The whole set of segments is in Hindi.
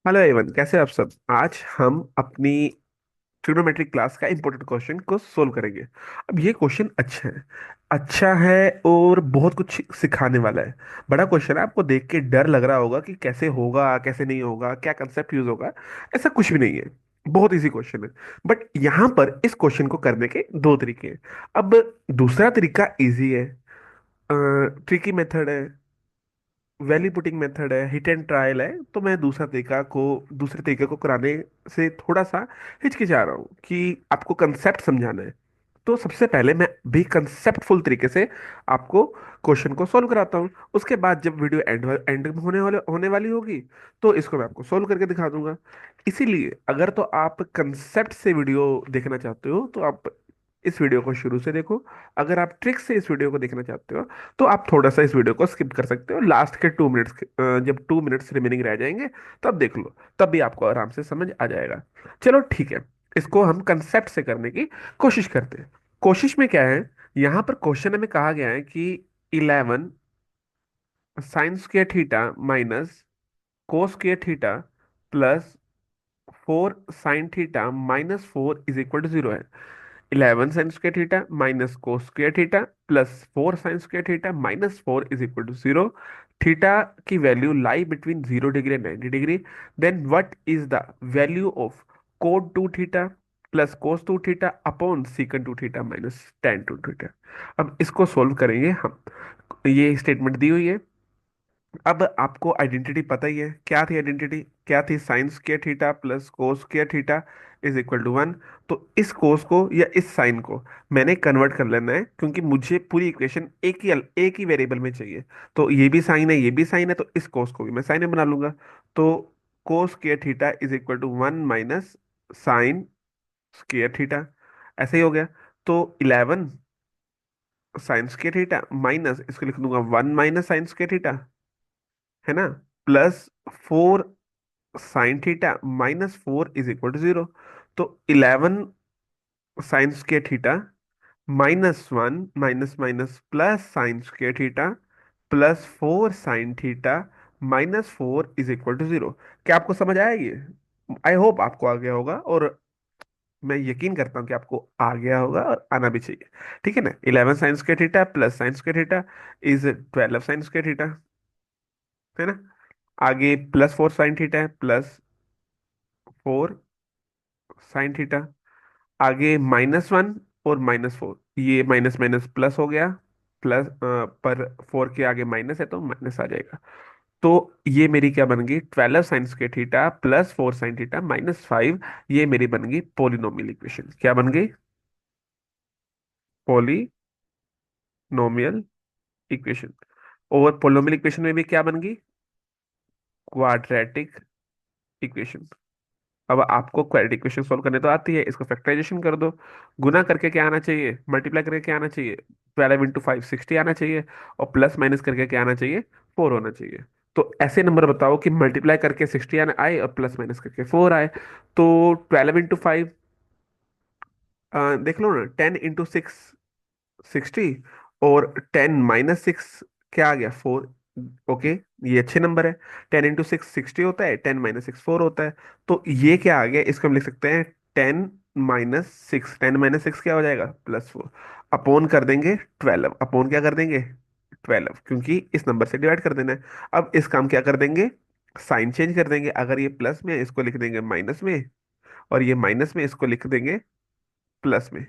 हेलो एवन, कैसे हैं आप सब। आज हम अपनी ट्रिग्नोमेट्रिक क्लास का इंपॉर्टेंट क्वेश्चन को सोल्व करेंगे। अब ये क्वेश्चन अच्छा है और बहुत कुछ सिखाने वाला है। बड़ा क्वेश्चन है, आपको देख के डर लग रहा होगा कि कैसे होगा कैसे नहीं होगा, क्या कंसेप्ट यूज होगा। ऐसा कुछ भी नहीं है, बहुत इजी क्वेश्चन है। बट यहाँ पर इस क्वेश्चन को करने के दो तरीके हैं। अब दूसरा तरीका इजी है, ट्रिकी मेथड है, वैल्यू पुटिंग मेथड है, हिट एंड ट्रायल है। तो मैं दूसरे तरीके को कराने से थोड़ा सा हिचकिचा रहा हूँ कि आपको कंसेप्ट समझाना है। तो सबसे पहले मैं भी कंसेप्टफुल तरीके से आपको क्वेश्चन को सोल्व कराता हूँ। उसके बाद जब वीडियो एंड एंड होने वाली होगी, तो इसको मैं आपको सोल्व करके दिखा दूंगा। इसीलिए अगर तो आप कंसेप्ट से वीडियो देखना चाहते हो तो आप इस वीडियो को शुरू से देखो। अगर आप ट्रिक से इस वीडियो को देखना चाहते हो तो आप थोड़ा सा इस वीडियो को स्किप कर सकते हो। लास्ट के 2 मिनट्स, जब 2 मिनट्स रिमेनिंग रह जाएंगे तब देख लो, तब भी आपको आराम से समझ आ जाएगा। चलो ठीक है, इसको हम कंसेप्ट से करने की कोशिश करते हैं। कोशिश में क्या है, यहाँ पर क्वेश्चन में कहा गया है कि 11 sin² theta minus cos² theta plus 4 sin θ - 4 is equal to 0 है। 11 sin² theta minus cos² theta plus 4 sin² theta -4 is equal to 0। Theta की value lie between 0 degree and 90 degree. Then what is the value of cot 2 theta plus cos 2 theta upon sec 2 theta minus tan 2 theta. अब इसको सोल्व करेंगे हम। ये स्टेटमेंट दी हुई है। अब आपको आइडेंटिटी पता ही है, क्या थी आइडेंटिटी, क्या थी, sin² theta plus cos² theta is equal to 1। तो इस कोस को या इस साइन को मैंने कन्वर्ट कर लेना है, क्योंकि मुझे पूरी इक्वेशन एक ही वेरिएबल में चाहिए। तो ये भी साइन है, ये भी साइन है, तो इस कोस को भी मैं साइन में बना लूंगा। तो cos² theta is equal to 1 - sin² theta. ऐसे ही हो गया। तो 11 sin² थीटा माइनस, इसको लिख दूंगा 1 - sin²थीटा, है ना, plus 4 sin θ - 4 is equal to 0। तो 11 sin²थीटा -1 माइनस माइनस प्लस sin²थीटा plus 4 sin θ - 4 is equal to 0। क्या आपको समझ आया ये? आई होप आपको आ गया होगा, और मैं यकीन करता हूँ कि आपको आ गया होगा और आना भी चाहिए। ठीक है ना, 11 sin² थीटा प्लस sin²थीटा इज 12 sin²थीटा, है ना। आगे प्लस 4 sin θ है, प्लस 4 sin θ। आगे -1 और -4, ये माइनस माइनस प्लस हो गया। प्लस पर 4 के आगे माइनस है तो माइनस आ जाएगा। तो ये मेरी क्या बन गई, 12 sin² थीटा प्लस 4 sin θ -5। ये मेरी बन गई पोलिनोमियल इक्वेशन। क्या बन गई? Polynomial equation. और पोलिनोमियल इक्वेशन में भी क्या बन गई? Quadratic equation. अब आपको क्वाड्रेटिक इक्वेशन सोल्व करने तो आती है, इसको फैक्टराइजेशन कर दो। गुना करके क्या आना चाहिए, मल्टीप्लाई करके क्या आना चाहिए, 12 × 5 60 आना चाहिए। और प्लस माइनस करके क्या आना चाहिए, 4 होना चाहिए। तो ऐसे नंबर बताओ कि मल्टीप्लाई करके 60 आना आए और प्लस माइनस करके 4 आए। तो 12 × 5, देख लो ना, 10 × 6 60, और 10 - 6 क्या आ गया, 4। ओके, ये अच्छे नंबर है। 10 × 6 60 होता है, 10 - 6 4 होता है। तो ये क्या आ गया, इसको हम लिख सकते हैं 10 - 6। 10 - 6 क्या हो जाएगा, +4। अपोन कर देंगे 12, अपोन क्या कर देंगे, 12, क्योंकि इस नंबर से डिवाइड कर देना है। अब इस काम क्या कर देंगे, साइन चेंज कर देंगे। अगर ये प्लस में है, इसको लिख देंगे माइनस में, और ये माइनस में, इसको लिख देंगे प्लस में।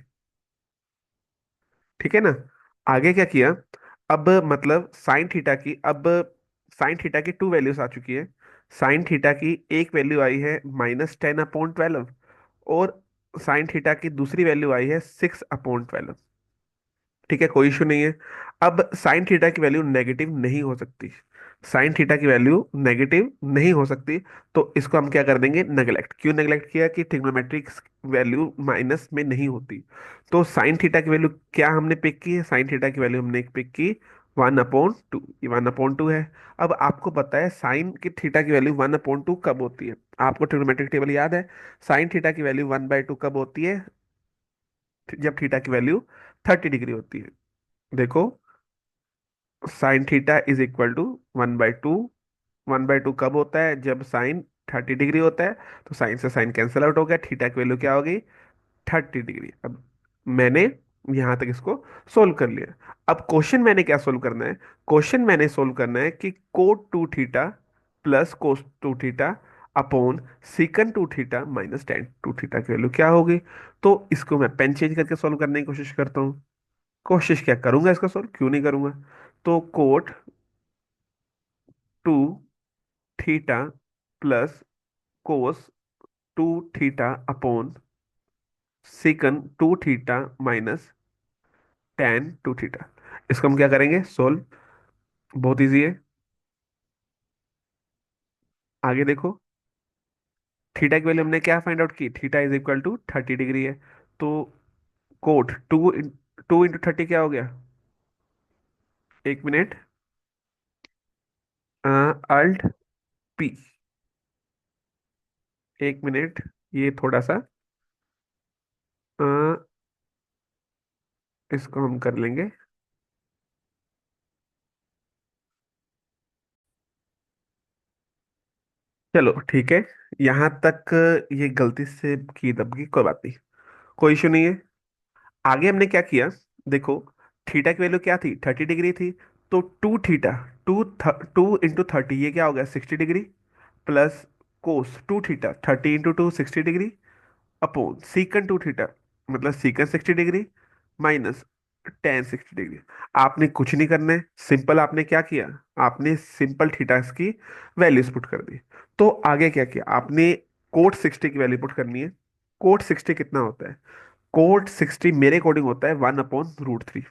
ठीक है ना। आगे क्या किया, अब मतलब साइन थीटा की 2 वैल्यूज आ चुकी है। साइन थीटा की एक वैल्यू आई है -10/12, और साइन थीटा की दूसरी वैल्यू आई है 6/12। ठीक है, कोई इशू नहीं है। अब साइन थीटा की वैल्यू नेगेटिव नहीं हो सकती, साइन थीटा की वैल्यू नेगेटिव नहीं हो सकती। तो इसको हम क्या कर देंगे, नेगलेक्ट। क्यों नेगलेक्ट किया, कि ट्रिग्नोमेट्रिक वैल्यू माइनस में नहीं होती। तो साइन थीटा की वैल्यू क्या हमने पिक की है, साइन थीटा की वैल्यू हमने पिक की 1/2, ये 1/2 है। अब आपको पता है साइन की थीटा की वैल्यू 1/2 कब होती है, आपको ट्रिग्नोमेट्रिक टेबल याद है। साइन थीटा की वैल्यू 1/2 कब होती है, जब थीटा की वैल्यू 30 डिग्री होती है। देखो, sine theta is equal to 1/2। 1/2 कब होता है, जब साइन 30 डिग्री होता है। तो साइन से साइन कैंसिल आउट हो गया, थीटा की वैल्यू क्या हो गई? 30 डिग्री। अब मैंने यहां तक इसको सोल्व कर लिया। अब क्वेश्चन मैंने क्या सोल्व करना है? क्वेश्चन मैंने सोल्व करना है कि cot two theta plus cos two theta upon secant two theta minus tan two theta की वैल्यू क्या होगी। तो इसको मैं पेन चेंज करके सोल्व करने की कोशिश करता हूँ। कोशिश क्या करूंगा इसका सोल्व, क्यों नहीं करूंगा। तो cot two theta plus cos two theta upon secant two theta minus tan two theta. इसको हम क्या करेंगे सोल्व? बहुत इजी है। आगे देखो, थीटा की वैल्यू हमने क्या फाइंड आउट की? Theta is equal to 30 degree है। तो कोट टू इंटू 30 क्या हो गया? एक मिनट, अल्ट पी, एक मिनट, ये थोड़ा सा अ, इसको हम कर लेंगे। चलो ठीक है, यहाँ तक ये गलती से की दबगी, कोई बात नहीं, कोई इशू नहीं है। आगे हमने क्या किया? देखो, थीटा की वैल्यू क्या थी? 30 डिग्री थी। तो टू थीटा, टू इंटू 30 ये क्या हो गया? 60 डिग्री, plus cos two theta, 30 into 2 60 degree, upon secant two theta मतलब secant 60 degree minus tan 60 degree. आपने कुछ नहीं करना है, सिंपल आपने क्या किया? आपने सिंपल थीटा की वैल्यूज पुट कर दी। तो आगे क्या किया आपने? कोट 60 की वैल्यू पुट करनी है। कोट 60 कितना होता है? कोट 60 मेरे अकॉर्डिंग होता है 1/√3।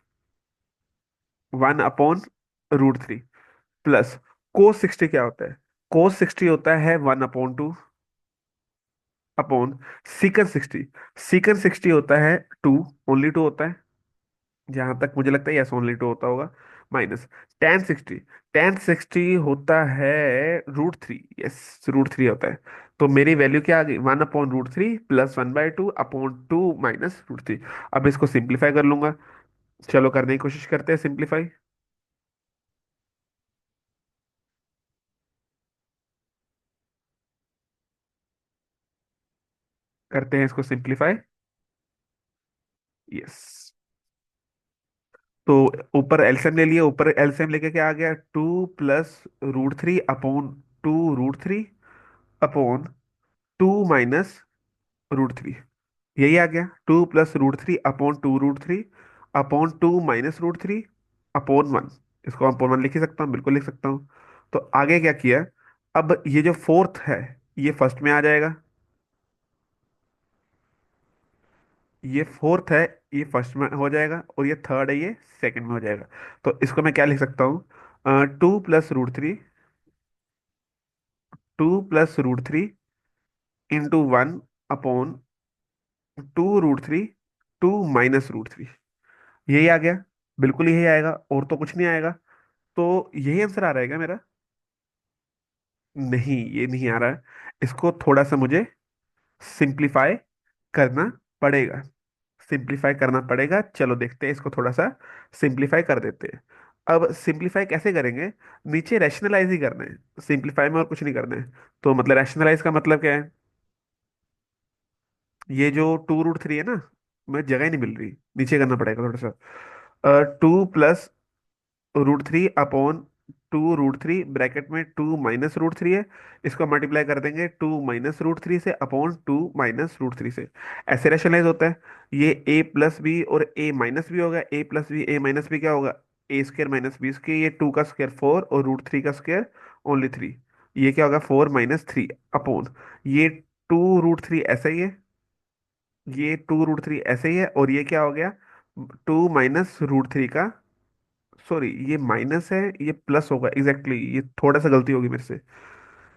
1/√3 प्लस कोस 60 क्या होता है? कोस 60 होता है 1/2 अपॉन सीकन 60। सीकन 60 होता है टू, ओनली टू होता है, जहां तक मुझे लगता है यस ओनली टू होता होगा, माइनस टेन 60। टेन 60 होता है √3, यस √3 होता है। तो मेरी वैल्यू क्या आ गई? 1/√3 प्लस 1/2 अपॉन टू माइनस √3। अब इसको सिंप्लीफाई कर लूंगा। चलो करने की कोशिश करते हैं सिंप्लीफाई। करते हैं इसको सिंप्लीफाई। यस। तो ऊपर एलसीएम ले लिया, ऊपर एलसीएम लेके क्या आ गया? To plus √3 upon two √3 upon two minus √3। यही आ गया, to plus √3 upon two √3 upon two minus √3 upon one. इसको अपॉन वन लिख ही सकता हूँ, बिल्कुल लिख सकता हूँ। तो आगे क्या किया? अब ये जो फोर्थ है ये फर्स्ट में आ जाएगा, ये फोर्थ है ये फर्स्ट में हो जाएगा, और ये थर्ड है ये सेकंड में हो जाएगा। तो इसको मैं क्या लिख सकता हूँ? Two plus √3, two plus √3 into one upon two √3 two minus √3। यही आ गया, बिल्कुल यही आएगा, और तो कुछ नहीं आएगा। तो यही आंसर आ रहा है क्या मेरा? नहीं, ये नहीं आ रहा है। इसको थोड़ा सा मुझे सिंप्लीफाई करना पड़ेगा। सिंप्लीफाई करना पड़ेगा, चलो देखते हैं इसको थोड़ा सा सिंप्लीफाई कर देते हैं। अब सिंप्लीफाई कैसे करेंगे? नीचे रैशनलाइज ही करना है, सिंप्लीफाई में और कुछ नहीं करना है। तो मतलब रैशनलाइज का मतलब क्या है? ये जो टू √3 है ना, मैं जगह ही नहीं मिल रही, नीचे करना पड़ेगा थोड़ा सा। To plus √3 upon two √3 bracket में टू माइनस √3 है। इसको मल्टीप्लाई कर देंगे टू माइनस √3 से अपॉन टू माइनस √3 से। ऐसे रैशनलाइज होता है। ये ए प्लस बी और ए माइनस बी होगा, ए प्लस बी ए माइनस बी क्या होगा? ए स्क्र माइनस बी स्क्र। ये टू का स्क्र 4 और √3 का स्क्र ओनली 3। ये क्या होगा? 4 - 3 अपॉन ये टू √3 ऐसा ही है, ये टू √3 ऐसे ही है, और ये क्या हो गया? टू - √3 का, सॉरी ये माइनस है, ये प्लस होगा, एग्जैक्टली ये थोड़ा सा गलती होगी मेरे से।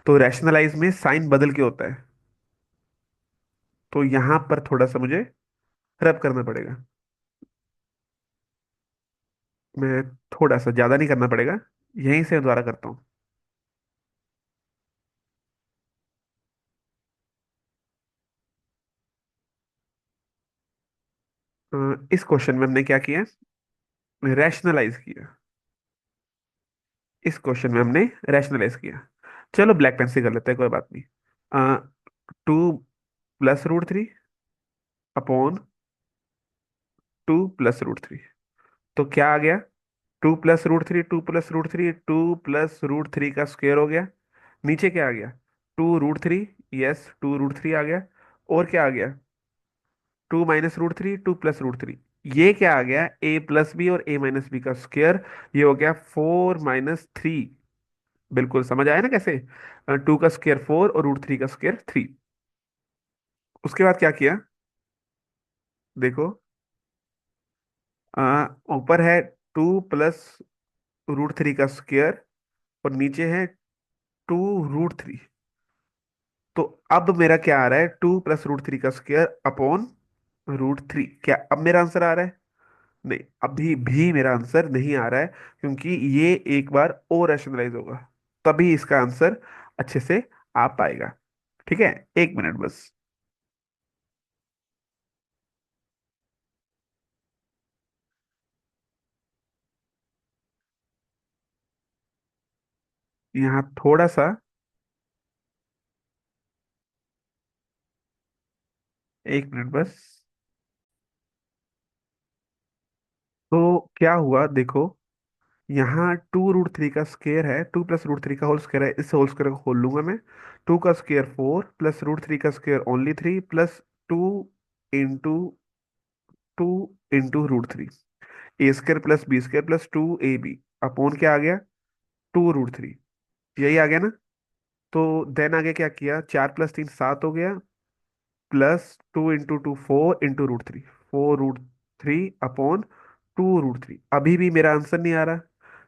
तो रैशनलाइज में साइन बदल के होता है, तो यहां पर थोड़ा सा मुझे रब करना पड़ेगा। मैं थोड़ा सा ज्यादा नहीं करना पड़ेगा, यहीं से दोबारा करता हूँ। इस क्वेश्चन में हमने क्या किया? रैशनलाइज किया। इस क्वेश्चन में हमने रैशनलाइज किया। चलो ब्लैक पेन से कर लेते हैं, कोई बात नहीं। 2 + √3 अपॉन 2 + √3। तो क्या आ गया? 2 + √3, 2 + √3, 2 + √3 का स्क्वायर हो गया। नीचे क्या आ गया? 2 √3। यस, 2 √3 आ गया। और क्या आ गया? 2 - √3, 2 + √3। ये क्या आ गया? a+b और a - b का स्क्वायर। ये हो गया 4 - 3। बिल्कुल समझ आया ना कैसे? 2 का स्क्वायर 4 और √3 का स्क्वायर 3। उसके बाद क्या किया? देखो, ऊपर है 2 + √3 का स्क्वायर और नीचे है 2 √3। तो अब मेरा क्या आ रहा है? 2 + √3 का स्क्वायर अपॉन √3। क्या अब मेरा आंसर आ रहा है? नहीं, अभी भी मेरा आंसर नहीं आ रहा है, क्योंकि ये एक बार और रैशनलाइज होगा, तभी इसका आंसर अच्छे से आ पाएगा। ठीक है, 1 मिनट बस। यहाँ थोड़ा सा, 1 मिनट बस। तो क्या हुआ देखो, यहाँ 2 √3 का स्क्वायर है, 2 + √3 का होल स्क्वायर है, इस होल स्क्वायर को खोल लूंगा मैं। 2 का स्क्वायर 4 + √3 का square only 3 plus 2 into 2 into √3। a² + b² + 2ab upon क्या आ गया? 2 √3। यही आ गया ना? तो देन आगे क्या किया? 4 + 3 7 हो गया, प्लस 2 इंटू 2 4 इंटू √3। 4 √3 अपॉन 2 √3। अभी भी मेरा आंसर नहीं आ रहा।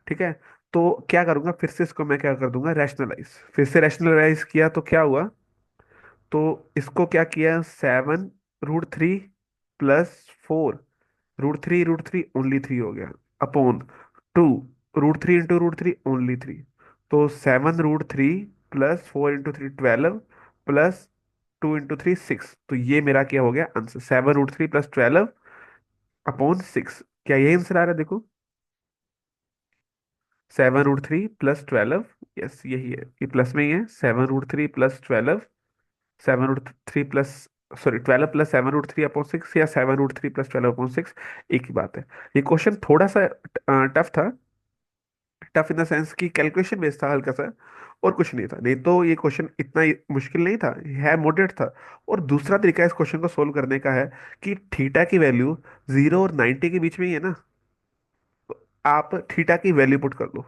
ठीक है, तो क्या करूंगा? फिर से इसको मैं क्या कर दूंगा? रैशनलाइज। फिर से रैशनलाइज किया तो क्या हुआ? तो इसको क्या किया? 7 √3 +4 √3 ओनली 3 हो गया, अपॉन 2 √3 इंटू √3 ओनली 3। तो 7 √3 +4 इंटू 3 12 प्लस 2 इंटू 3 6। तो ये मेरा क्या हो गया आंसर? 7 √3 + 12 अपॉन 6। क्या यही आंसर आ रहा है? देखो, 7 √3 + 12। यस, यही है, ये प्लस में ही है। 7 √3 + 12, 7 √3 प्लस, सॉरी, 12 + 7 √3 अपॉन 6, या 7 √3 + 12 अपॉन 6, एक ही बात है। ये क्वेश्चन थोड़ा सा टफ था। टफ इन द सेंस कि कैलकुलेशन बेस्ड था हल्का सा, और कुछ नहीं था। नहीं तो ये क्वेश्चन इतना मुश्किल नहीं था, है मॉडरेट था। और दूसरा तरीका इस क्वेश्चन को सोल्व करने का है कि थीटा की वैल्यू 0 और 90 के बीच में ही है ना। आप थीटा की वैल्यू पुट कर लो।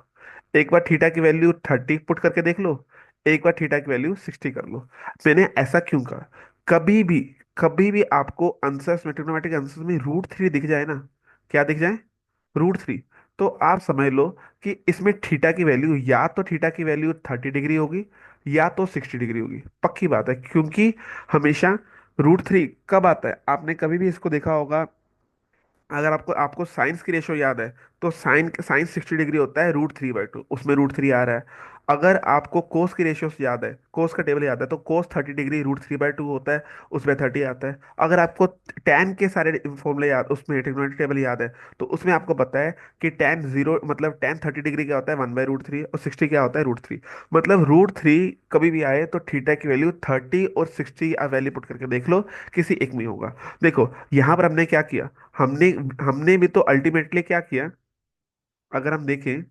एक बार थीटा की वैल्यू 30 पुट करके देख लो, एक बार थीटा की वैल्यू 60 कर लो। मैंने ऐसा क्यों कहा? कभी भी, कभी भी आपको आंसर्स में, ट्रिग्नोमेट्रिक आंसर्स में √3 दिख जाए ना, क्या दिख जाए? √3, तो आप समझ लो कि इसमें थीटा की वैल्यू, या तो थीटा की वैल्यू 30 डिग्री होगी, या तो 60 डिग्री होगी। पक्की बात है, क्योंकि हमेशा √3 कब आता है? आपने कभी भी इसको देखा होगा, अगर आपको आपको साइंस की रेशो याद है, तो साइंस 60 डिग्री होता है √3/2, उसमें √3 आ रहा है। अगर आपको कोस की रेशियो याद है, कोस का टेबल याद है, तो कोस 30 डिग्री √3/2 होता है, उसमें 30 आता है। अगर आपको टैन के सारे फॉर्मूले याद, उसमें ट्रिग्नोमेट्री टेबल याद है, तो उसमें आपको पता है कि टैन जीरो, मतलब टैन 30 डिग्री क्या होता है? 1/√3, और 60 क्या होता है? √3। मतलब √3 कभी भी आए तो थीटा की वैल्यू 30 और 60 वैल्यू पुट करके देख लो, किसी एक में होगा। देखो, यहां पर हमने क्या किया? हमने हमने भी तो अल्टीमेटली क्या किया? अगर हम देखें,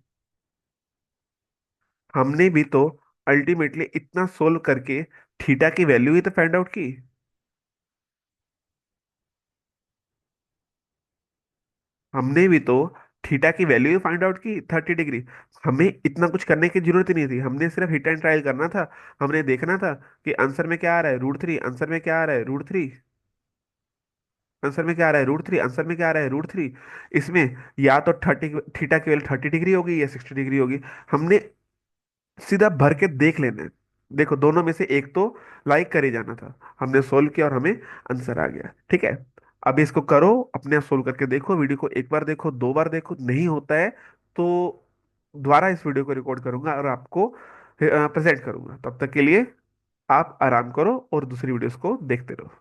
हमने भी तो अल्टीमेटली इतना सोल्व करके थीटा की वैल्यू ही तो फाइंड आउट की। हमने भी तो थीटा की वैल्यू ही फाइंड आउट की, 30 डिग्री। हमें इतना कुछ करने की जरूरत ही नहीं थी, हमने सिर्फ हिट एंड ट्रायल करना था। हमने देखना था कि आंसर में क्या आ रहा है? √3। आंसर में क्या आ रहा है? √3। आंसर में क्या आ रहा है? √3। आंसर में क्या आ रहा है? √3। इसमें या तो 30, थीटा की वैल्यू 30 डिग्री होगी या 60 डिग्री होगी। हमने सीधा भर के देख लेना है। देखो, दोनों में से एक तो लाइक करे जाना था। हमने सोल्व किया और हमें आंसर आ गया। ठीक है, अब इसको करो, अपने आप सोल्व करके देखो। वीडियो को एक बार देखो, दो बार देखो, नहीं होता है तो दोबारा इस वीडियो को रिकॉर्ड करूंगा और आपको प्रेजेंट करूंगा। तब तक के लिए आप आराम करो और दूसरी वीडियोस को देखते रहो।